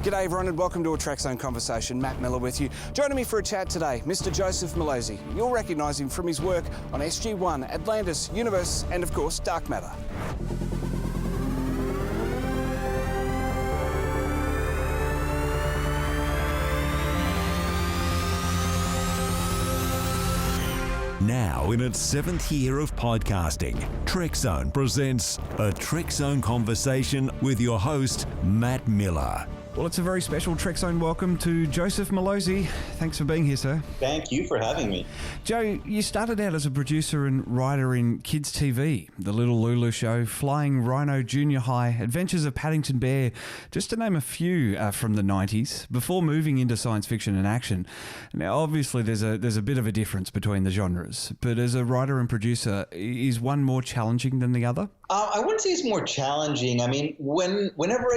G'day everyone and welcome to a Trekzone conversation. Matt Miller with you. Joining me for a chat today, Mr. Joseph Mallozzi. You'll recognise him from his work on SG1, Atlantis, Universe and of course Dark Matter. Now, in its 7th year of podcasting, Trekzone presents a Trekzone conversation with your host, Matt Miller. Well, it's a very special Trekzone welcome to Joseph Mallozzi. Thanks for being here, sir. Thank you for having me. Joe, you started out as a producer and writer in kids' TV, The Little Lulu Show, Flying Rhino Junior High, Adventures of Paddington Bear, just to name a few from the 90s, before moving into science fiction and action. Now, obviously, there's a bit of a difference between the genres, but as a writer and producer, is one more challenging than the other? I wouldn't say it's more challenging. I mean, whenever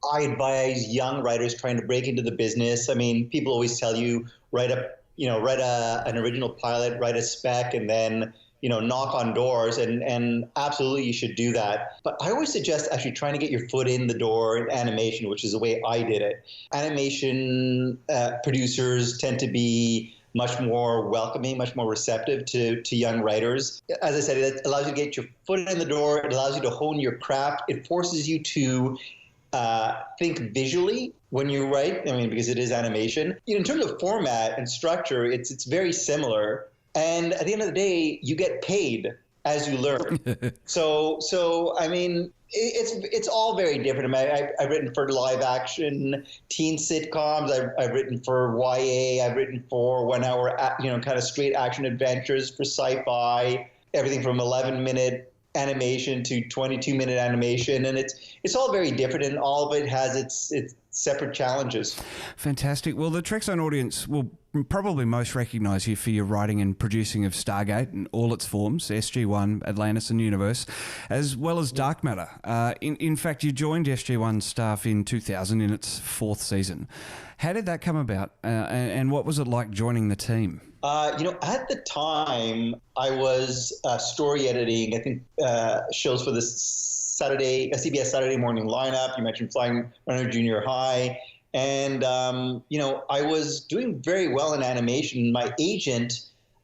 I advise young writers trying to break into the business. I mean, people always tell you write an original pilot, write a spec, and then knock on doors. And absolutely, you should do that. But I always suggest actually trying to get your foot in the door in animation, which is the way I did it. Animation producers tend to be much more welcoming, much more receptive to young writers. As I said, it allows you to get your foot in the door. It allows you to hone your craft. It forces you to think visually when you write. I mean, because it is animation. In terms of format and structure, it's very similar. And at the end of the day, you get paid as you learn. So I mean, it's all very different. I mean, I've written for live action teen sitcoms. I've written for YA. I've written for 1 hour, kind of straight action adventures for sci-fi. Everything from 11-minute animation to 22-minute animation, and it's all very different, and all of it has its separate challenges. Fantastic. Well, the Trekzone audience will probably most recognise you for your writing and producing of Stargate in all its forms, SG1, Atlantis and Universe, as well as Dark Matter. In fact, you joined SG1 staff in 2000 in its 4th season. How did that come about, and what was it like joining the team? At the time, I was story editing, I think, shows for the CBS Saturday morning lineup. You mentioned Flying Rhino Junior High. And, I was doing very well in animation. My agent,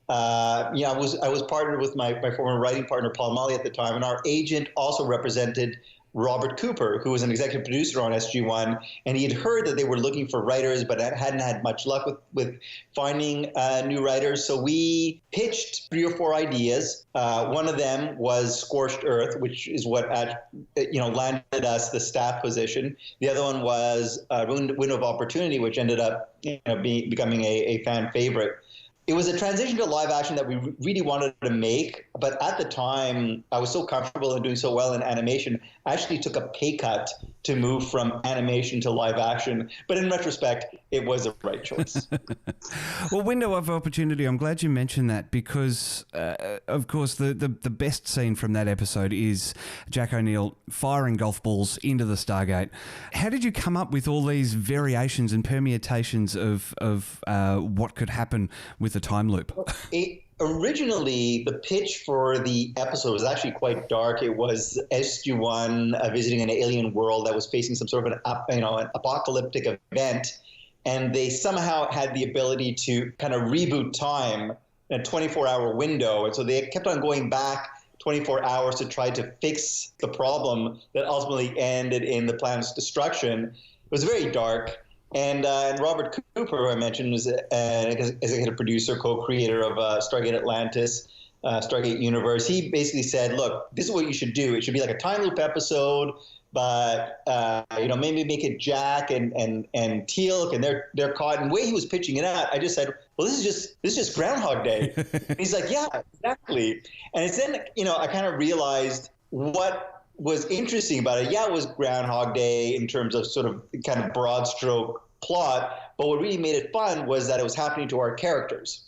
I was partnered with my former writing partner, Paul Mully, at the time. And our agent also represented Robert Cooper, who was an executive producer on SG1, and he had heard that they were looking for writers, but hadn't had much luck with finding new writers. So we pitched 3 or 4 ideas. One of them was Scorched Earth, which is what landed us the staff position. The other one was Window of Opportunity, which ended up becoming a fan favorite. It was a transition to live action that we really wanted to make, but at the time, I was so comfortable and doing so well in animation, I actually took a pay cut to move from animation to live action. But in retrospect, it was the right choice. Well, Window of Opportunity, I'm glad you mentioned that because, of course, the best scene from that episode is Jack O'Neill firing golf balls into the Stargate. How did you come up with all these variations and permutations of what could happen with the time loop? Originally, the pitch for the episode was actually quite dark. It was SG1 visiting an alien world that was facing some sort of an apocalyptic event, and they somehow had the ability to kind of reboot time in a 24-hour window, and so they kept on going back 24 hours to try to fix the problem that ultimately ended in the planet's destruction. It was very dark. And Robert Cooper, who I mentioned, was an executive producer, co-creator of Stargate Atlantis, Stargate Universe. He basically said, look, this is what you should do. It should be like a time loop episode, but maybe make it Jack and Teal'c, and they're caught. And the way he was pitching it out, I just said, well, this is just Groundhog Day. And he's like, yeah, exactly. And it's then, I kind of realized what was interesting about it. Yeah, it was Groundhog Day in terms of sort of kind of broad stroke plot, but what really made it fun was that it was happening to our characters.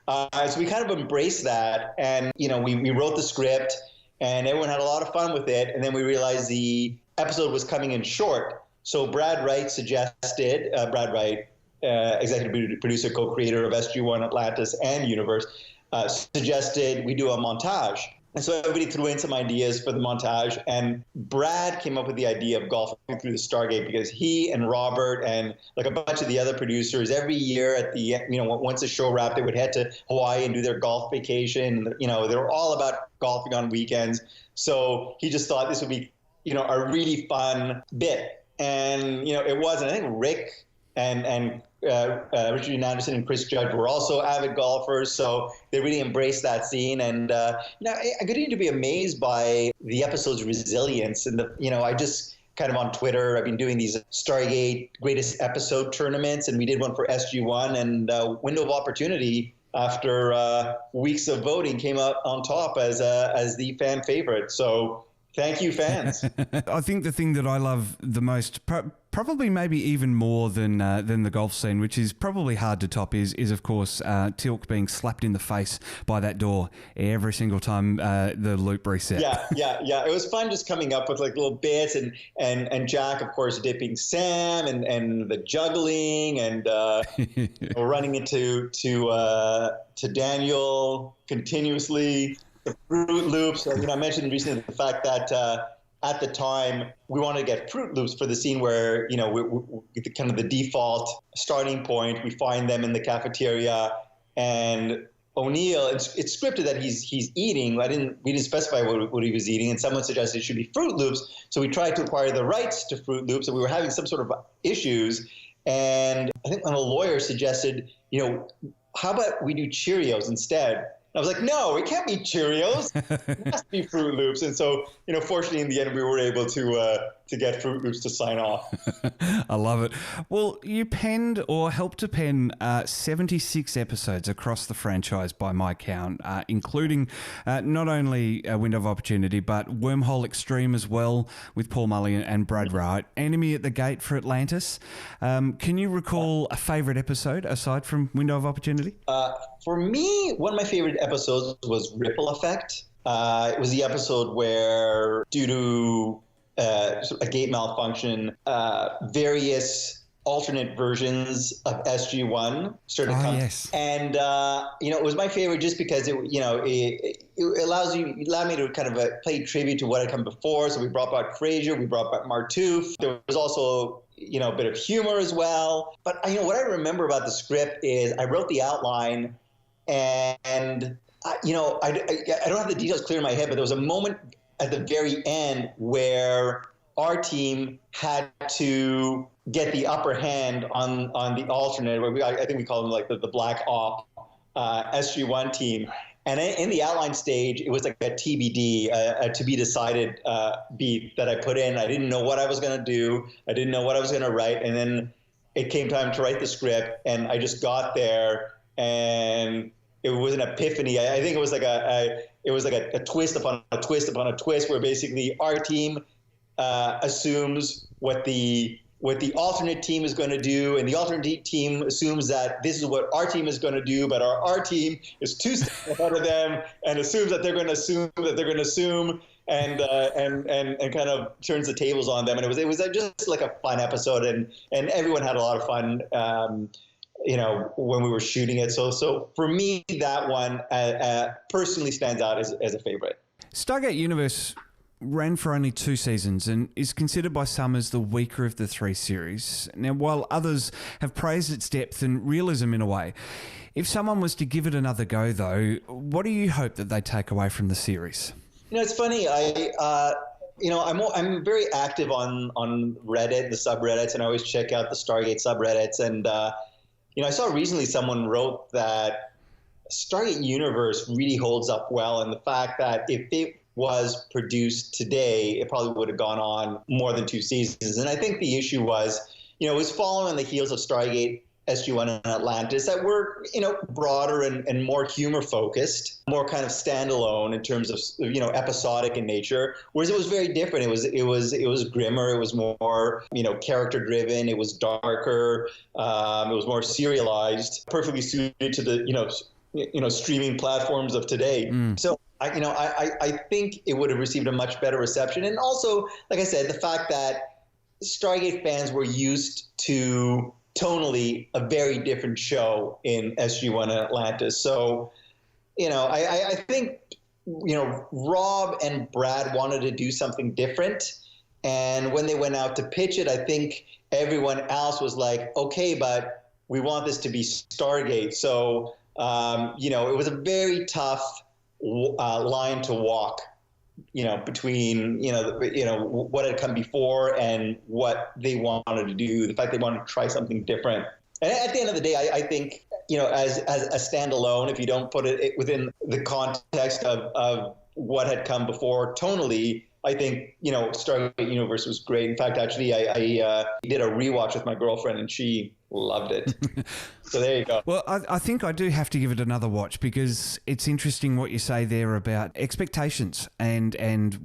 So we kind of embraced that, and we wrote the script, and everyone had a lot of fun with it. And then we realized the episode was coming in short, so Brad Wright suggested executive producer, co-creator of SG1, Atlantis and Universe, suggested we do a montage. And so everybody threw in some ideas for the montage, and Brad came up with the idea of golfing through the Stargate because he and Robert and like a bunch of the other producers every year at the, once the show wrapped, they would head to Hawaii and do their golf vacation. They were all about golfing on weekends. So he just thought this would be, a really fun bit. And, it was. And I think Rick and Richard Dean Anderson and Chris Judge were also avid golfers, so they really embraced that scene. And I continue to be amazed by the episode's resilience. And I just kind of on Twitter, I've been doing these Stargate greatest episode tournaments, and we did one for SG1, and Window of Opportunity, after weeks of voting, came out on top as the fan favorite. So thank you, fans. I think the thing that I love the most, probably maybe even more than the golf scene, which is probably hard to top, is of course Teal'c being slapped in the face by that door every single time the loop reset. Yeah. It was fun just coming up with like little bits, and Jack, of course, dipping Sam, and the juggling, and running into Daniel continuously. The Fruit Loops. I mentioned recently the fact that at the time we wanted to get Fruit Loops for the scene where, we kind of the default starting point, we find them in the cafeteria, and O'Neill, it's scripted that he's eating. We didn't specify what he was eating, and someone suggested it should be Fruit Loops. So we tried to acquire the rights to Fruit Loops, and we were having some sort of issues. And I think one of the lawyers suggested, how about we do Cheerios instead? I was like, no, it can't be Cheerios. It has to be Fruit Loops. And so, fortunately, in the end, we were able to get Fruit Loops to sign off. I love it. Well, you penned or helped to pen 76 episodes across the franchise by my count, including not only Window of Opportunity, but Wormhole Extreme as well, with Paul Mully and Brad Wright, Enemy at the Gate for Atlantis. Can you recall a favourite episode aside from Window of Opportunity? For me, one of my favorite episodes was Ripple Effect. It was the episode where, due to a gate malfunction, various alternate versions of SG1 started coming. Yes. And, it was my favorite just because it allowed me to kind of play tribute to what had come before. So we brought back Frasier, we brought back Martouf. There was also a bit of humor as well. But, what I remember about the script is I wrote the outline, and I don't have the details clear in my head, but there was a moment at the very end where our team had to get the upper hand on the alternate, where I think we call them like the Black Op SG1 team. And in the outline stage, it was like a TBD, a to be decided beat that I put in. I didn't know what I was going to do. I didn't know what I was going to write. And then it came time to write the script, and I just got there, and it was an epiphany. I think it was like a twist upon a twist upon a twist, where basically our team assumes what the alternate team is going to do, and the alternate team assumes that this is what our team is going to do, but our team is 2 steps ahead of them and assumes that they're going to assume that they're going to assume, and kind of turns the tables on them. And it was just like a fun episode, and everyone had a lot of fun, when we were shooting it. So for me, that one personally stands out as a favorite. Stargate Universe ran for only 2 seasons and is considered by some as the weaker of the 3 series. Now, while others have praised its depth and realism in a way, if someone was to give it another go, though, what do you hope that they take away from the series? It's funny. I'm very active on Reddit, the subreddits, and I always check out the Stargate subreddits. And I saw recently someone wrote that Stargate Universe really holds up well, and the fact that if it was produced today, it probably would have gone on more than 2 seasons. And I think the issue was, it was following on the heels of Stargate, SG1, and Atlantis that were, broader and more humor focused, more kind of standalone in terms of, episodic in nature. Whereas it was very different. It was grimmer. It was more, character driven. It was darker. It was more serialized, perfectly suited to the, streaming platforms of today. So I think it would have received a much better reception. And also, like I said, the fact that Stargate fans were used to tonally a very different show in SG1 and Atlantis. So, I think Rob and Brad wanted to do something different. And when they went out to pitch it, I think everyone else was like, okay, but we want this to be Stargate. So, it was a very tough line to walk, between, what had come before and what they wanted to do, the fact they wanted to try something different. And at the end of the day, I think, as a standalone, if you don't put it within the context of what had come before tonally, I think, Stargate Universe was great. In fact, actually, I did a rewatch with my girlfriend and she loved it. So there you go. Well, I think I do have to give it another watch because it's interesting what you say there about expectations and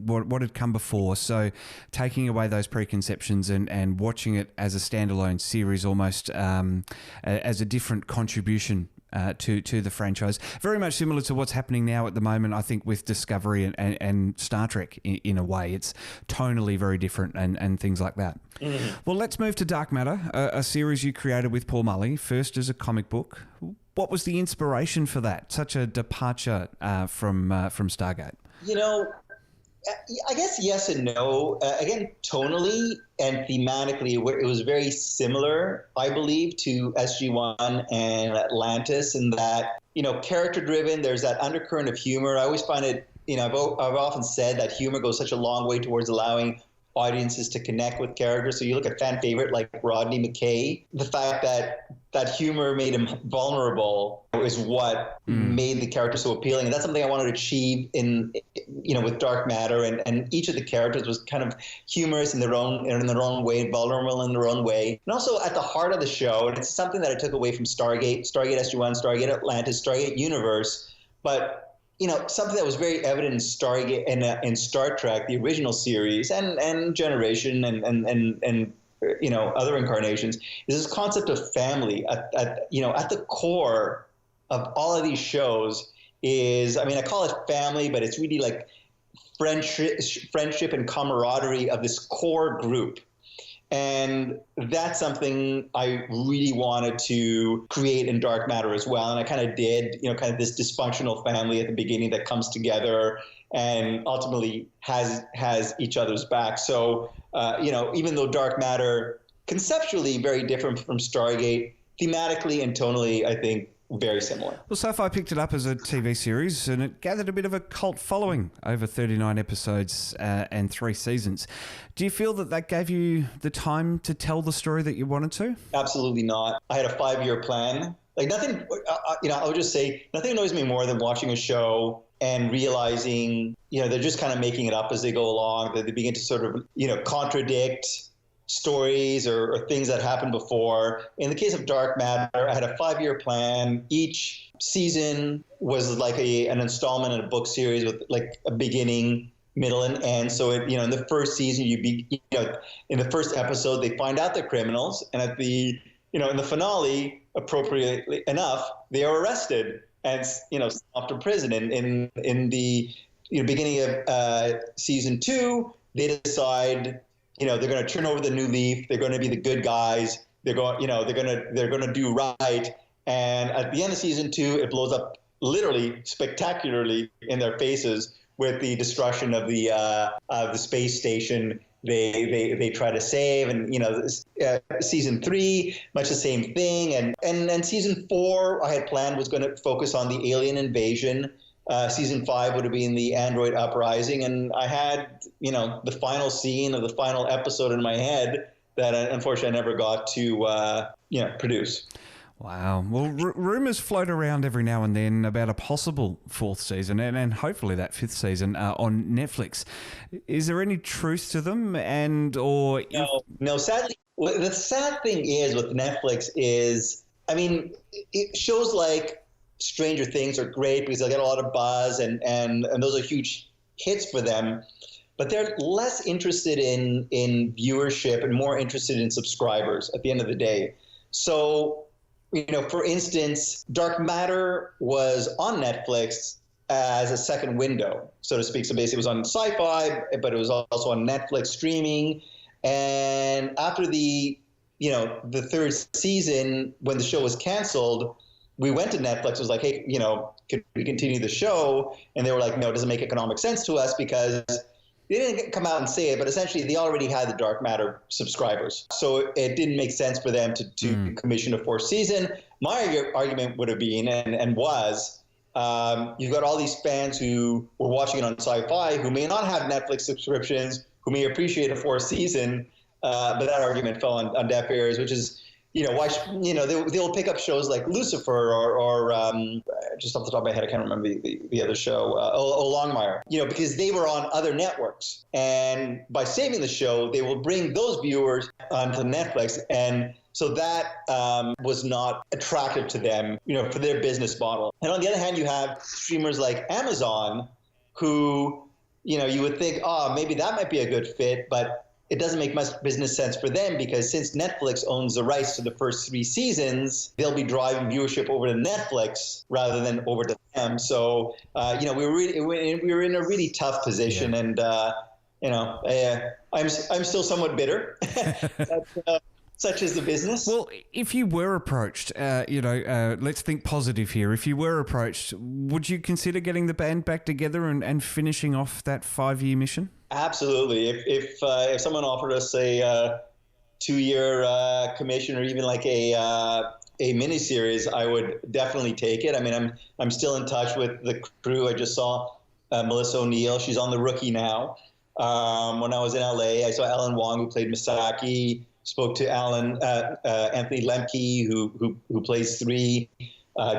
what had come before. So taking away those preconceptions and watching it as a standalone series almost as a different contribution to the franchise. Very much similar to what's happening now at the moment, I think, with Discovery and Star Trek in a way. It's tonally very different and things like that. Mm-hmm. Well, let's move to Dark Matter, a series you created with Paul Mully, first as a comic book. What was the inspiration for that? Such a departure from Stargate. I guess yes and no. Again, tonally and thematically, it was very similar, I believe, to SG-1 and Atlantis in that, character-driven, there's that undercurrent of humor. I always find it, I've often said that humor goes such a long way towards allowing audiences to connect with characters. So you look at fan favorite like Rodney McKay, the fact that humor made him vulnerable is what made the character so appealing. And that's something I wanted to achieve with Dark Matter. And each of the characters was kind of humorous in their own way, vulnerable in their own way. And also at the heart of the show, and it's something that I took away from Stargate SG-1, Stargate Atlantis, Stargate Universe, but something that was very evident in Stargate and in Star Trek, the original series, and Generation, and other incarnations, is this concept of family. At the core of all of these shows is, I call it family, but it's really like friendship and camaraderie of this core group. And that's something I really wanted to create in Dark Matter as well. And I kind of did, kind of this dysfunctional family at the beginning that comes together and ultimately has each other's back. So, even though Dark Matter conceptually very different from Stargate, thematically and tonally, I think very similar. Well, SciFi picked it up as a TV series and it gathered a bit of a cult following over 39 episodes and 3 seasons. Do you feel that gave you the time to tell the story that you wanted to? Absolutely not. I had a 5-year plan. Like nothing, I would just say nothing annoys me more than watching a show and realizing, they're just kind of making it up as they go along, that they begin to sort of, contradict stories or things that happened before. In the case of Dark Matter, I had a 5-year plan. Each season was like an installment in a book series with like a beginning, middle, and end. So, in the first season, in the first episode, they find out they're criminals. And at the, in the finale, appropriately enough, they are arrested and, sent off to prison. In the beginning of season 2, they decide they're going to turn over the new leaf. They're going to be the good guys. They're going to do right. And at the end of season 2, it blows up literally spectacularly in their faces with the destruction of the space station they try to save. And season 3, much the same thing. And season 4, I had planned was going to focus on the alien invasion. Season 5 would have been the android uprising, and I had, the final scene of the final episode in my head that unfortunately I never got to, produce. Wow. Well, rumours float around every now and then about a possible 4th season and hopefully that 5th season on Netflix. Is there any truth to them? No, sadly. The sad thing is with Netflix is, it shows like Stranger Things are great because they'll get a lot of buzz and those are huge hits for them, but they're less interested in viewership and more interested in subscribers at the end of the day. So, for instance, Dark Matter was on Netflix as a second window, so to speak. So basically it was on SciFi, but it was also on Netflix streaming. And after the 3rd season, when the show was canceled, we went to Netflix, it was like, hey, could we continue the show? And they were like, no, it doesn't make economic sense to us, because they didn't come out and say it, but essentially they already had the Dark Matter subscribers. So it didn't make sense for them to commission a fourth season. My argument would have been, and was, you've got all these fans who were watching it on SciFi who may not have Netflix subscriptions, who may appreciate a fourth season, but that argument fell on deaf ears, which is, why? They'll pick up shows like Lucifer or just off the top of my head, I can't remember the other show, Longmire. Because they were on other networks, and by saving the show, they will bring those viewers onto Netflix, and so that was not attractive to them, for their business model. And on the other hand, you have streamers like Amazon, who, you would think, maybe that might be a good fit, but it doesn't make much business sense for them, because since Netflix owns the rights to the first 3 seasons, they'll be driving viewership over to Netflix rather than over to them. So, we were in a really tough position, and I'm still somewhat bitter. Such is the business. Well, if you were approached, let's think positive here. If you were approached, would you consider getting the band back together and finishing off that 5-year mission? Absolutely. If someone offered us a 2-year commission, or even like a miniseries, I would definitely take it. I mean, I'm still in touch with the crew. I just saw Melissa O'Neill. She's on The Rookie now. When I was in LA, I saw Alan Wong, who played Misaki. Spoke to Anthony Lemke, who plays 3.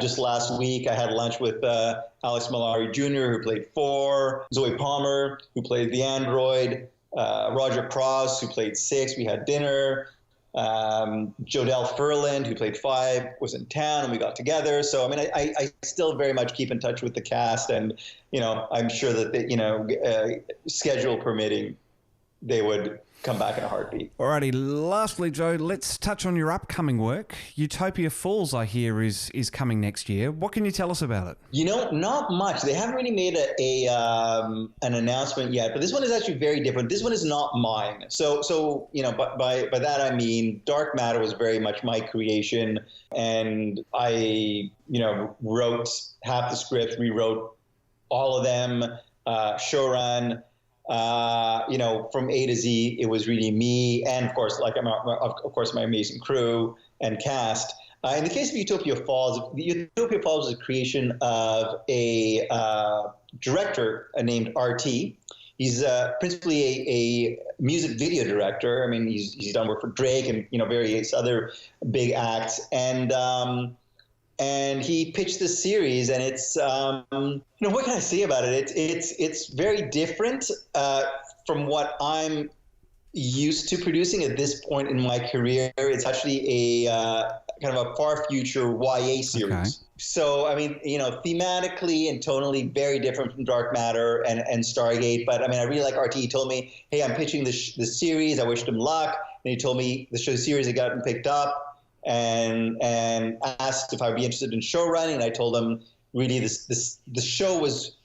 Just last week, I had lunch with Alex Malari Jr., who played 4, Zoe Palmer, who played the android, Roger Cross, who played 6. We had dinner. Jodelle Ferland, who played 5, was in town, and we got together. So, I mean, I still very much keep in touch with the cast, and, I'm sure that, schedule permitting, they would come back in a heartbeat. Alrighty, lastly, Joe, let's touch on your upcoming work. Utopia Falls, I hear, is coming next year. What can you tell us about it? Not much. They haven't really made an announcement yet, but this one is actually very different. This one is not mine. So by that I mean Dark Matter was very much my creation, and I, wrote half the scripts, rewrote all of them, showrun. From A to Z, it was really me, and of course, my amazing crew and cast. In the case of Utopia Falls, Utopia Falls is a creation of a director named RT. He's principally a music video director. I mean, he's done work for Drake and various other big acts, and he pitched this series, and it's what can I say about it? It's very different from what I'm used to producing at this point in my career. It's actually a kind of a far future YA series. Okay. So, I mean, thematically and tonally very different from Dark Matter and Stargate. But I mean, I really like RT. He told me, hey, I'm pitching this series. I wished him luck. And he told me the series had gotten picked up, and asked if I would be interested in show running. And I told him, really, the show was,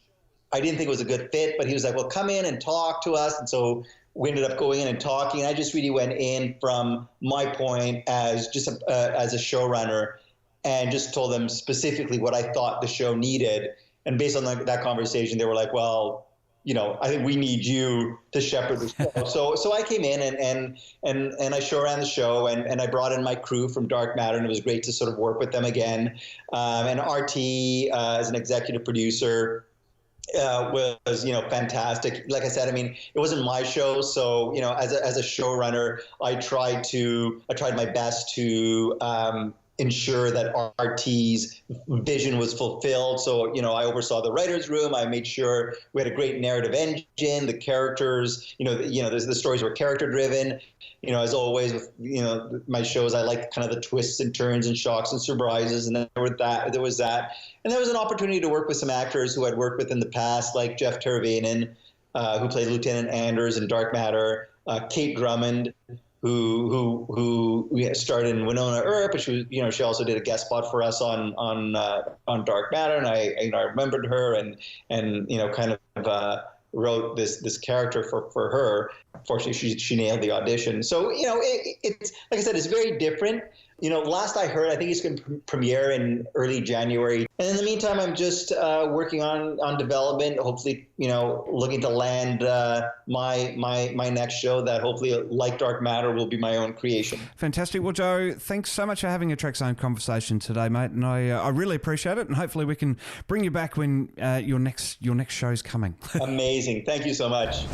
I didn't think it was a good fit, but he was like, well, come in and talk to us. And so we ended up going in and talking. And I just really went in from my point as just as a showrunner, and just told them specifically what I thought the show needed. And based on that conversation, they were like, well, I think we need you to shepherd the show. So I came in and I show ran the show, and I brought in my crew from Dark Matter, and it was great to sort of work with them again. And RT, as an executive producer, was fantastic. Like I said, I mean, it wasn't my show, so as a showrunner, I tried my best to ensure that RT's vision was fulfilled. So, I oversaw the writer's room. I made sure we had a great narrative engine, the characters, the stories were character driven. As always with, my shows, I like kind of the twists and turns and shocks and surprises. And then there was that. And there was an opportunity to work with some actors who I'd worked with in the past, like Jeff Teravainen, who played Lieutenant Anders in Dark Matter, Kate Drummond, who starred in Winona Earp, but she also did a guest spot for us on Dark Matter, and I remembered her and kind of wrote this character for her. Fortunately, she nailed the audition. So it's like I said, it's very different. last I heard, I think it's going to premiere in early January. And in the meantime, I'm just working on development, hopefully, looking to land my next show that hopefully, like Dark Matter, will be my own creation. Fantastic. Well, Joe, thanks so much for having a Trekzone conversation today, mate. And I really appreciate it. And hopefully we can bring you back when your next show's coming. Amazing. Thank you so much.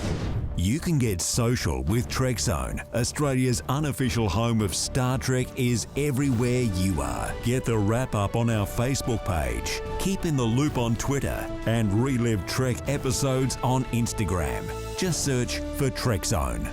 You can get social with Trekzone. Australia's unofficial home of Star Trek is everywhere you are. Get the wrap-up on our Facebook page. Keep in the loop on Twitter and relive Trek episodes on Instagram. Just search for Trekzone.